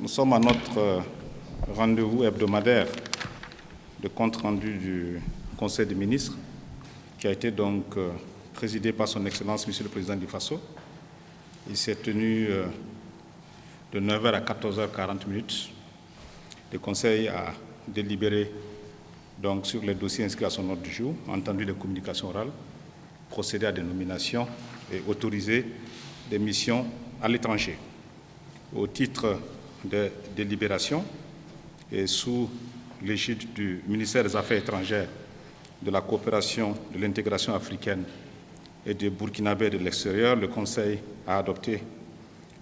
Nous sommes à notre rendez-vous hebdomadaire de compte-rendu du Conseil des ministres, qui a été donc présidé par son Excellence, Monsieur le Président du Faso. Il s'est tenu de 9h à 14h40. Le Conseil a délibéré donc sur les dossiers inscrits à son ordre du jour, entendu les communications orales, procédé à des nominations et autorisé des missions à l'étranger. Au titre des délibérations et sous l'égide du ministère des Affaires étrangères, de la coopération, de l'intégration africaine et des Burkinabés de l'extérieur, le Conseil a adopté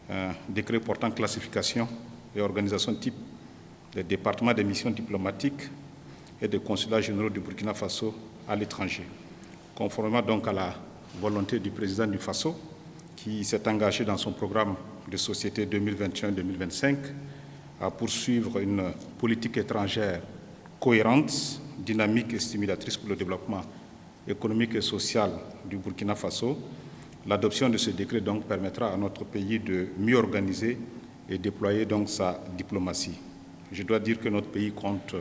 un décret portant classification et organisation type des départements des missions diplomatiques et des consulats généraux du Burkina Faso à l'étranger, conformément donc à la volonté du président du Faso, qui s'est engagé dans son programme de société 2021-2025 à poursuivre une politique étrangère cohérente, dynamique et stimulatrice pour le développement économique et social du Burkina Faso. L'adoption de ce décret donc permettra à notre pays de mieux organiser et déployer donc sa diplomatie. Je dois dire que notre pays compte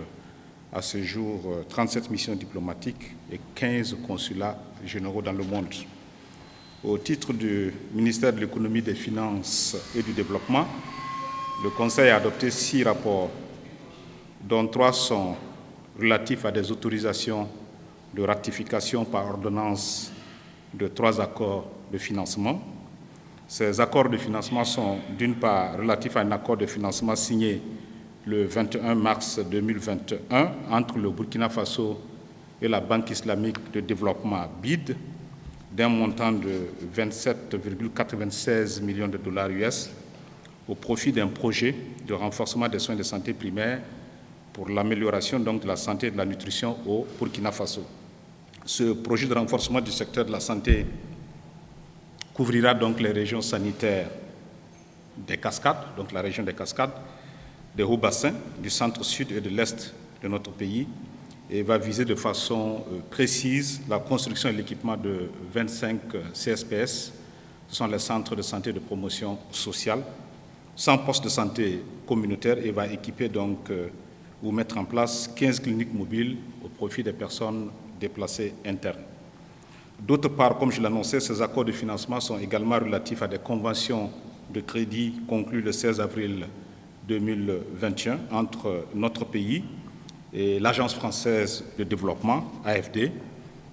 à ce jour 37 missions diplomatiques et 15 consulats généraux dans le monde. Au titre du ministère de l'Économie, des Finances et du Développement, le Conseil a adopté 6 rapports, dont 3 sont relatifs à des autorisations de ratification par ordonnance de 3 accords de financement. Ces accords de financement sont d'une part relatifs à un accord de financement signé le 21 mars 2021 entre le Burkina Faso et la Banque islamique de développement BID, d'un montant de 27,96 millions de dollars US au profit d'un projet de renforcement des soins de santé primaires pour l'amélioration donc de la santé et de la nutrition au Burkina Faso. Ce projet de renforcement du secteur de la santé couvrira donc les régions sanitaires des Cascades, donc la région des Cascades, des hauts bassins, du centre-sud et de l'est de notre pays, et va viser de façon précise la construction et l'équipement de 25 CSPS, ce sont les centres de santé de promotion sociale, 100 postes de santé communautaires, et va équiper donc ou mettre en place 15 cliniques mobiles au profit des personnes déplacées internes. D'autre part, comme je l'annonçais, ces accords de financement sont également relatifs à des conventions de crédit conclues le 16 avril 2021 entre notre pays et l'Agence française de développement, AFD,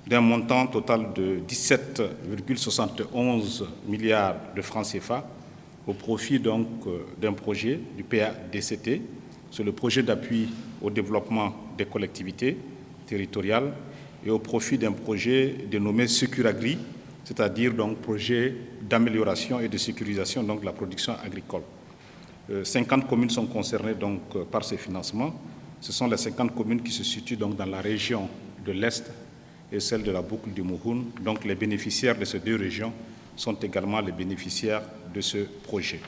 d'un montant total de 17,71 milliards de francs CFA au profit donc d'un projet du PADCT, c'est le projet d'appui au développement des collectivités territoriales, et au profit d'un projet dénommé Securagri, c'est-à-dire donc projet d'amélioration et de sécurisation donc de la production agricole. 50 communes sont concernées donc par ces financements. Ce sont les 50 communes qui se situent donc dans la région de l'Est et celle de la boucle du Mouhoun. Donc les bénéficiaires de ces 2 régions sont également les bénéficiaires de ce projet.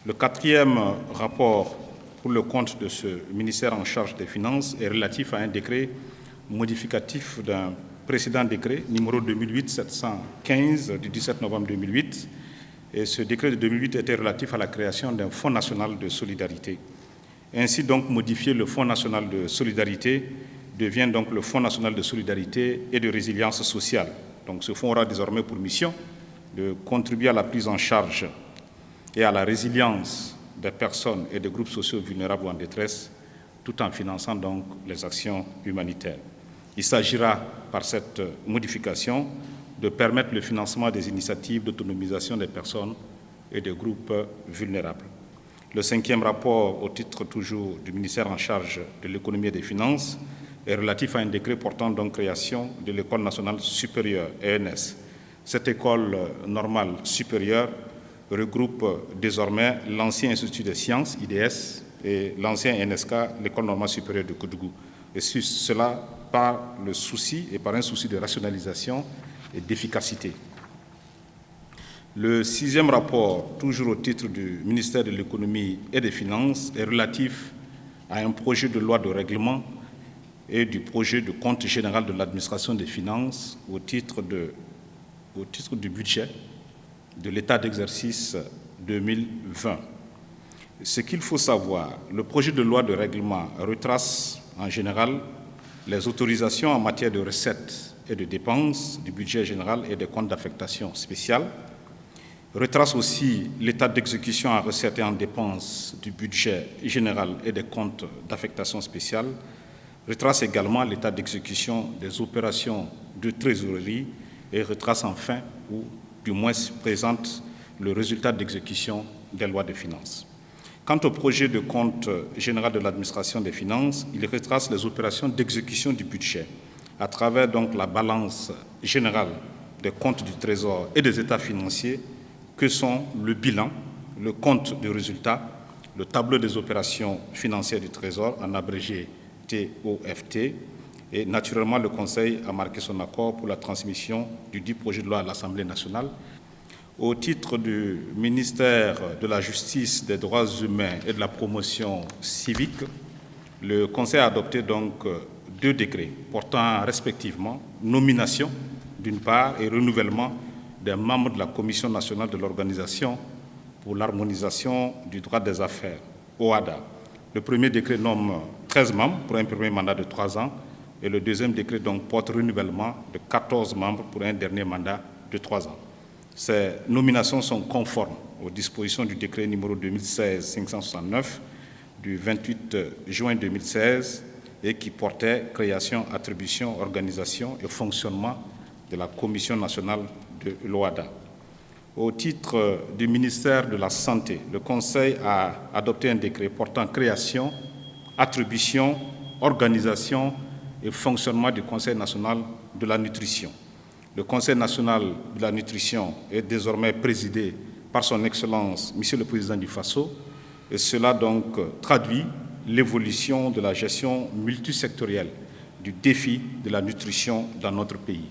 Le 4e rapport pour le compte de ce ministère en charge des Finances est relatif à un décret modificatif d'un précédent décret, numéro 2008-715 du 17 novembre 2008. Et ce décret de 2008 était relatif à la création d'un Fonds national de solidarité. Ainsi donc modifié, le Fonds national de solidarité devient donc le Fonds national de solidarité et de résilience sociale. Donc ce fonds aura désormais pour mission de contribuer à la prise en charge et à la résilience des personnes et des groupes sociaux vulnérables ou en détresse, tout en finançant donc les actions humanitaires. Il s'agira, par cette modification, de permettre le financement des initiatives d'autonomisation des personnes et des groupes vulnérables. Le 5e rapport, au titre toujours du ministère en charge de l'économie et des finances, est relatif à un décret portant donc création de l'École nationale supérieure, ENS. Cette école normale supérieure regroupe désormais l'ancien Institut des sciences, IDS, et l'ancien NSK, l'École normale supérieure de Koudougou. Et cela par un souci de rationalisation et d'efficacité. Le 6e rapport, toujours au titre du ministère de l'Économie et des Finances, est relatif à un projet de loi de règlement et du projet de compte général de l'administration des finances au titre du budget de l'état d'exercice 2020. Ce qu'il faut savoir, le projet de loi de règlement retrace en général les autorisations en matière de recettes et de dépenses du budget général et des comptes d'affectation spéciale, retrace aussi l'état d'exécution en recettes et en dépenses du budget général et des comptes d'affectation spéciale, retrace également l'état d'exécution des opérations de trésorerie et retrace enfin, ou du moins présente, le résultat d'exécution des lois de finances. Quant au projet de compte général de l'administration des finances, il retrace les opérations d'exécution du budget à travers donc la balance générale des comptes du Trésor et des états financiers que sont le bilan, le compte de résultat, le tableau des opérations financières du Trésor, en abrégé TOFT, et naturellement le Conseil a marqué son accord pour la transmission du dit projet de loi à l'Assemblée nationale. Au titre du ministère de la Justice, des Droits humains et de la promotion civique, le Conseil a adopté donc 2 décrets portant respectivement nomination d'une part et renouvellement des membres de la Commission nationale de l'Organisation pour l'harmonisation du droit des affaires, OHADA. Le premier décret nomme 13 membres pour un premier mandat de 3 ans et le deuxième décret donc porte renouvellement de 14 membres pour un dernier mandat de 3 ans. Ces nominations sont conformes aux dispositions du décret numéro 2016-569 du 28 juin 2016 et qui portait création, attribution, organisation et fonctionnement de la Commission nationale de l'OHADA. Au titre du ministère de la Santé, le Conseil a adopté un décret portant création, attribution, organisation et fonctionnement du Conseil national de la nutrition. Le Conseil national de la nutrition est désormais présidé par son Excellence, Monsieur le Président du Faso, et cela donc traduit l'évolution de la gestion multisectorielle du défi de la nutrition dans notre pays.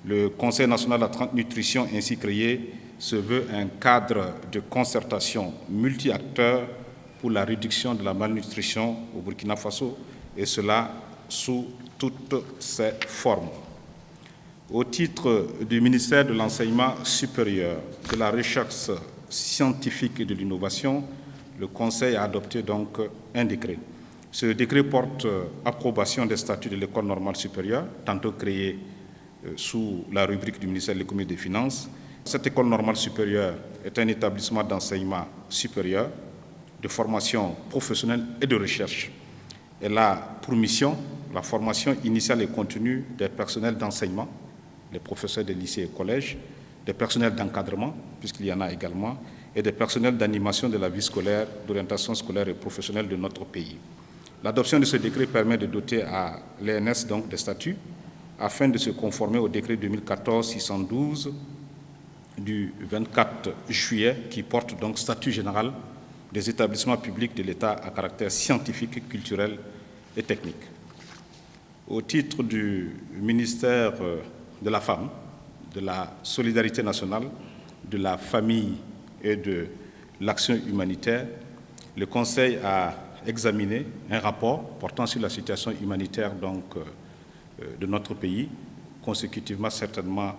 Le Conseil national de la nutrition ainsi créé se veut un cadre de concertation multi-acteurs pour la réduction de la malnutrition au Burkina Faso, et cela sous toutes ses formes. Au titre du ministère de l'Enseignement supérieur, de la recherche scientifique et de l'innovation, le Conseil a adopté donc un décret. Ce décret porte approbation des statuts de l'École normale supérieure, tantôt créée sous la rubrique du ministère de l'Économie et des Finances. Cette École normale supérieure est un établissement d'enseignement supérieur, de formation professionnelle et de recherche. Elle a pour mission la formation initiale et continue des personnels d'enseignement, les professeurs des lycées et collèges, des personnels d'encadrement, puisqu'il y en a également, et des personnels d'animation de la vie scolaire, d'orientation scolaire et professionnelle de notre pays. L'adoption de ce décret permet de doter à l'ENS donc des statuts afin de se conformer au décret 2014-612 du 24 juillet qui porte donc statut général des établissements publics de l'État à caractère scientifique, culturel et technique. Au titre du ministère de la Femme, de la Solidarité nationale, de la Famille et de l'Action humanitaire, le Conseil a examiné un rapport portant sur la situation humanitaire donc, de notre pays, consécutivement certainement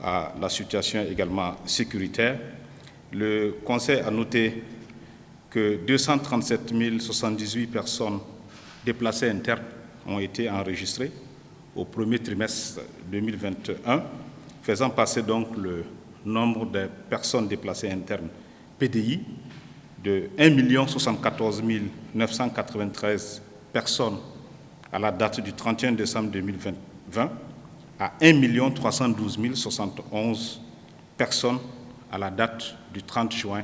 à la situation également sécuritaire. Le Conseil a noté que 237 078 personnes déplacées internes ont été enregistrées au premier trimestre 2021, faisant passer donc le nombre de personnes déplacées internes PDI de 1 074 993 personnes à la date du 31 décembre 2020 à 1 312 071 personnes à la date du 30 juin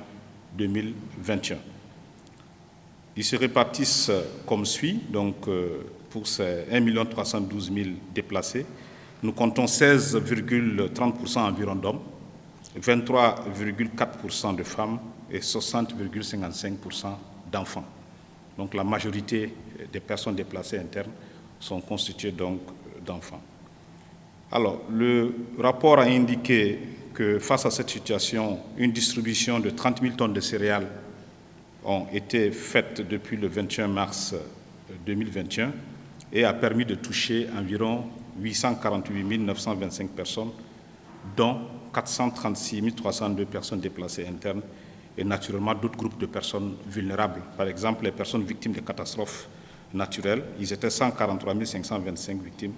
2021. Ils se répartissent comme suit, donc pour ces 1 312 000 déplacés, nous comptons 16,30% environ d'hommes, 23,4% de femmes et 60,55% d'enfants. Donc la majorité des personnes déplacées internes sont constituées donc d'enfants. Alors, le rapport a indiqué que face à cette situation, une distribution de 30 000 tonnes de céréales ont été faites depuis le 21 mars 2021 et a permis de toucher environ 848 925 personnes, dont 436 302 personnes déplacées internes et naturellement d'autres groupes de personnes vulnérables. Par exemple, les personnes victimes de catastrophes naturelles, ils étaient 143 525 victimes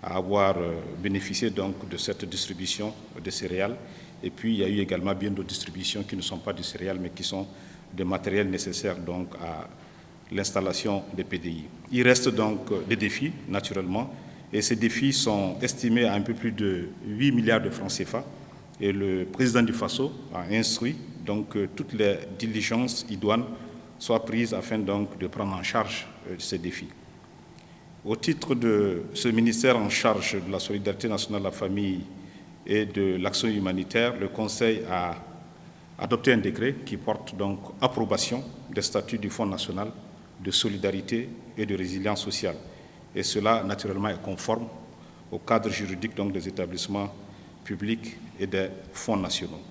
à avoir bénéficié donc de cette distribution de céréales. Et puis, il y a eu également bien d'autres distributions qui ne sont pas de céréales, mais qui sont des matériels nécessaires donc à l'installation des PDI. Il reste donc des défis, naturellement, et ces défis sont estimés à un peu plus de 8 milliards de francs CFA. Et le président du FASO a instruit donc que toutes les diligences idoines soient prises afin donc de prendre en charge ces défis. Au titre de ce ministère en charge de la solidarité nationale, de la famille et de l'action humanitaire, le Conseil a adopté un décret qui porte donc approbation des statuts du Fonds national de solidarité et de résilience sociale. Et cela, naturellement, est conforme au cadre juridique donc, des établissements publics et des fonds nationaux.